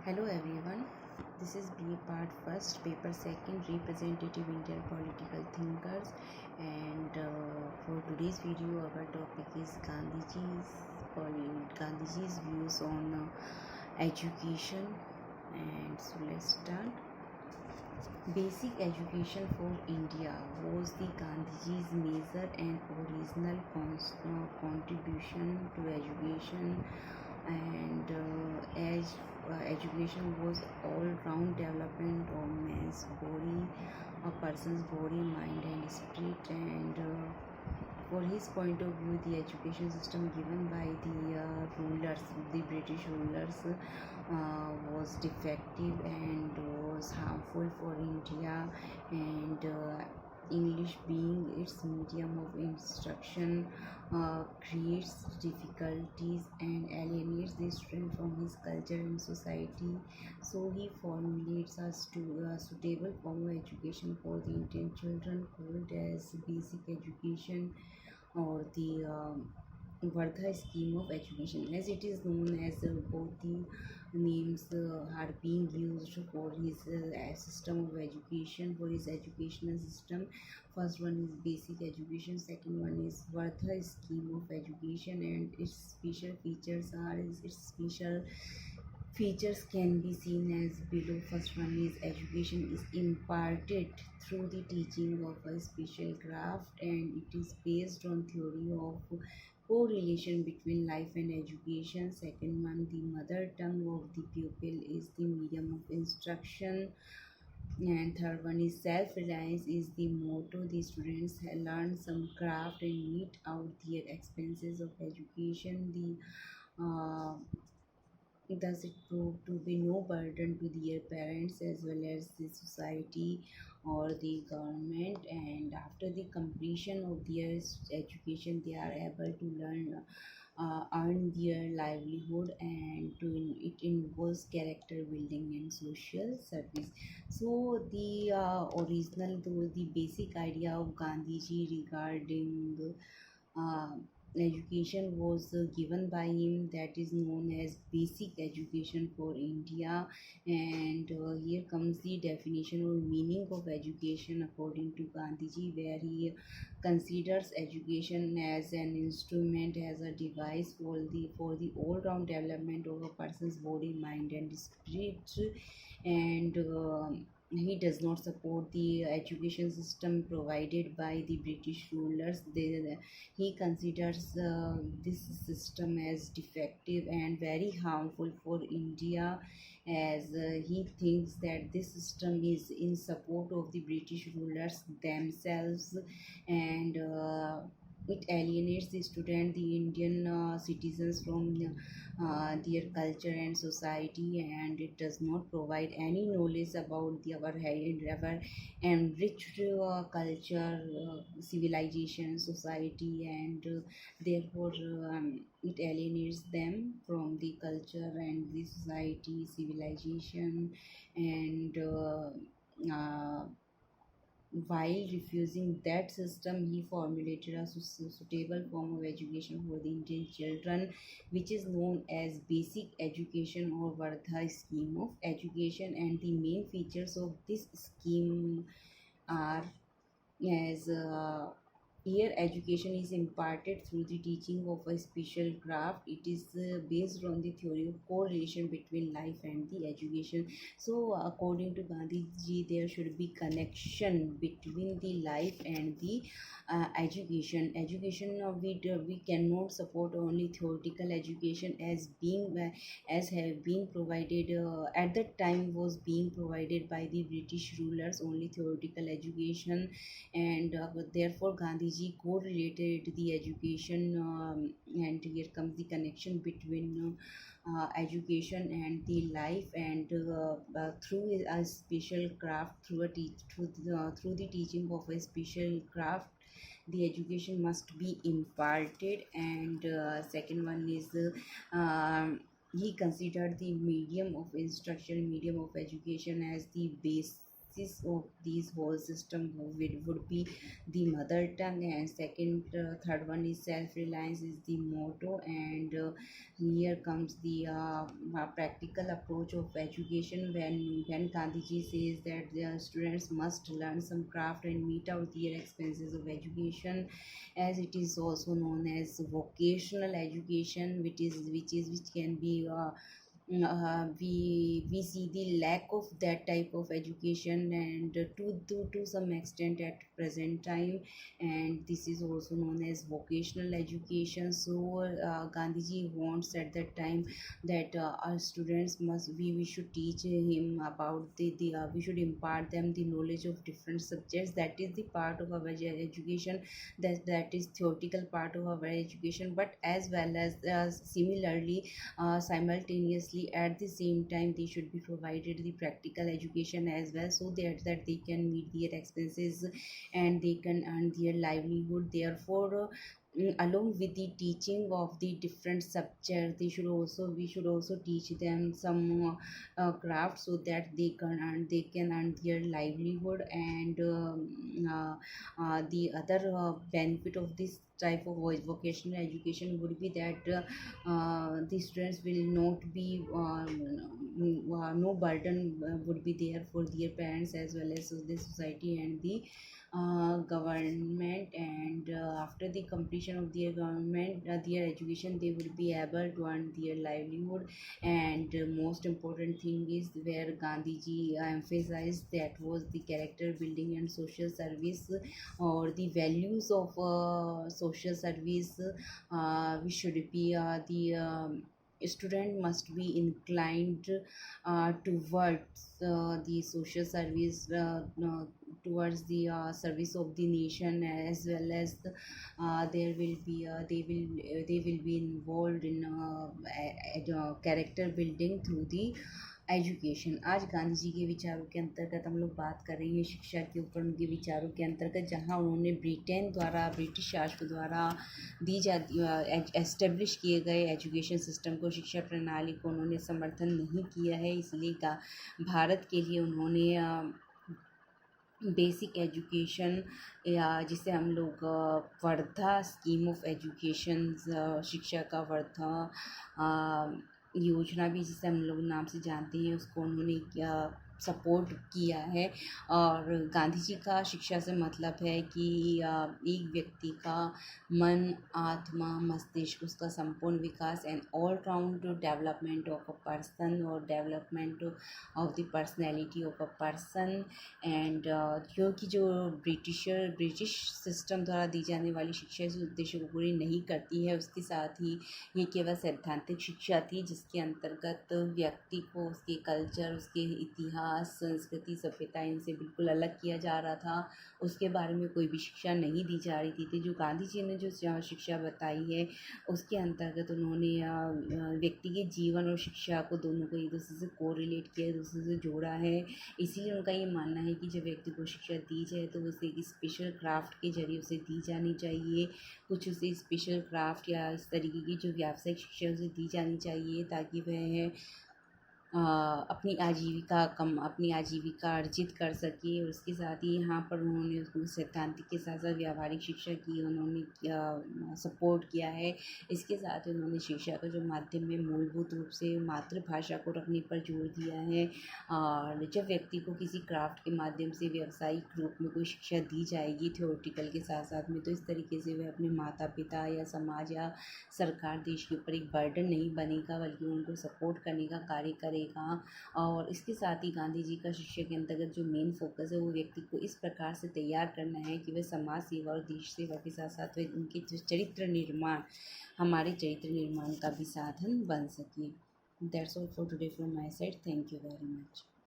Hello everyone, this is BA part first, paper second, representative Indian political thinkers, and for today's video our topic is Gandhiji's views on education. And so let's start. Basic education for India was the Gandhiji's major and original contribution to education, and as education was all-round development of man's body, a person's body, mind, and spirit. And for his point of view, the education system given by the rulers, the British rulers, was defective and was harmful for India, and English being its medium of instruction creates difficulties and alienates the student from his culture and society. So he formulates a suitable form of education for the Indian children called as basic education, or the Vardha scheme of education, as it is known as. Both the names are being used for his system of education, for his educational system. First one is basic education, second one is Vardha scheme of education, and its special features can be seen as below. First one is education is imparted through the teaching of a special craft, and it is based on theory of correlation between life and education. Second one, the mother tongue of the pupil is the medium of instruction. And third one is self-reliance is the motto. The students learn some craft and meet out their expenses of education. Thus it proved to be no burden to their parents as well as the society or the government. And after the completion of their education, they are able to earn their livelihood, and it involves character building and social service. So the basic idea of Gandhiji regarding uh, education was given by him, that is known as basic education for India. And here comes the definition or meaning of education according to Gandhiji, where he considers education as an instrument, as a device for the all-round development of a person's body, mind, and spirit. And he does not support the education system provided by the British rulers. He considers this system as defective and very harmful for India, as he thinks that this system is in support of the British rulers themselves, and it alienates the student, the Indian citizens, from their culture and society, and it does not provide any knowledge about our enriched culture, civilization, society, and therefore it alienates them from the culture and the society, civilization. And while refusing that system, he formulated a suitable form of education for the Indian children, which is known as basic education or Vardha scheme of education. And the main features of this scheme are as here education is imparted through the teaching of a special craft. It is based on the theory of correlation between life and the education. So according to Gandhiji, there should be connection between the life and the education. We cannot support only theoretical education as have been provided at that time, was being provided by the British rulers, only theoretical education. And therefore Gandhiji correlated the education, and here comes the connection between education and the life. And through a special craft, through the teaching of a special craft, the education must be imparted. And second one is he considered the medium of instruction, medium of education, as the basic basis of these whole system would be the mother tongue, and third one is self-reliance is the motto. And here comes the practical approach of education. When Gandhiji says that the students must learn some craft and meet out their expenses of education, as it is also known as vocational education, which can be we see the lack of that type of education, and to some extent at present time, and this is also known as vocational education. So Gandhiji wants at that time that our students we should teach him about the we should impart them the knowledge of different subjects. That is the part of our education, that is theoretical part of our education. But as well as similarly, simultaneously at the same time they should be provided the practical education as well, so that they can meet their expenses and they can earn their livelihood. Therefore along with the teaching of the different subjects, we should also teach them some craft, so that they can earn their livelihood. And the other benefit of this type of vocational education would be that the students will not be no burden would be there for their parents as well as the society and the government. And after the completion of their government their education, they would be able to earn their livelihood. And most important thing is where Gandhiji emphasized, that was the character building and social service, or the values of social service. We should be the student must be inclined towards the social service, towards the service of the nation, as well as there will be they will be involved in character building through the education. आज गांधी जी के विचारों के अंतर्गत हम लोग बात कर रहे हैं शिक्षा के ऊपर, उनके विचारों के अंतर्गत, जहां उन्होंने ब्रिटिश शासक द्वारा दी जाती एस्टेब्लिश किए गए एजुकेशन सिस्टम को, शिक्षा प्रणाली को उन्होंने समर्थन नहीं किया है। इसलिए भारत के लिए उन्होंने बेसिक एजुकेशन, या जिसे हम लोग वर्धा स्कीम ऑफ एजुकेशन, शिक्षा का वर्धा योजना भी जिसे हम लोग नाम से जानते हैं, उसको उन्होंने सपोर्ट किया है। और गांधी जी का शिक्षा से मतलब है कि एक व्यक्ति का मन, आत्मा, मस्तिष्क, उसका संपूर्ण विकास and all round development of a person, और development of the personality of a person. And क्योंकि जो ब्रिटिश सिस्टम द्वारा दी जाने वाली शिक्षा इस उद्देश्य को पूरी नहीं करती है, उसके साथ ही ये केवल सैद्धांतिक शिक्षा थी, जिसके अंतर्गत व्यक्ति को उसके कल्चर, उसके इतिहास, संस्कृति, सभ्यता, इनसे बिल्कुल अलग किया जा रहा था। उसके बारे में कोई भी शिक्षा नहीं दी जा रही थी। जो गांधी जी ने जो शिक्षा बताई है, उसके अंतर्गत उन्होंने व्यक्ति के जीवन और शिक्षा को दोनों को एक दूसरे से कोरिलेट किया, एक दूसरे से जोड़ा है। इसीलिए उनका ये मानना है कि जब व्यक्ति को शिक्षा दी जाए तो उसे एक स्पेशल क्राफ्ट के जरिए उसे दी जानी चाहिए। कुछ उसे स्पेशल क्राफ्ट या इस तरीके की जो व्यावसायिक शिक्षा उसे दी जानी चाहिए, ताकि वह अपनी आजीविका अर्जित कर सके। और उसके साथ ही यहाँ पर उन्होंने उसको सैद्धांतिक के साथ साथ व्यावहारिक शिक्षा की उन्होंने सपोर्ट किया है। इसके साथ ही उन्होंने शिक्षा का जो माध्यम है, मूलभूत रूप से मातृभाषा को रखने पर जोर दिया है। और जब व्यक्ति को किसी क्राफ्ट के माध्यम से व्यावसायिक रूप में कोई शिक्षा दी जाएगी थियोरेटिकल के साथ साथ में, तो इस तरीके से वह अपने माता पिता या समाज या सरकार, देश के ऊपर एक बर्डन नहीं बनेगा, बल्कि उनको सपोर्ट करने का कार्य करेगा। और इसके साथ ही गांधी जी का शिक्षा के अंतर्गत जो मेन फोकस है, वो व्यक्ति को इस प्रकार से तैयार करना है कि वह समाज सेवा और देश सेवा के साथ साथ वह उनके चरित्र निर्माण, हमारे चरित्र निर्माण का भी साधन बन सके। That's all for today from my side. Thank you very much.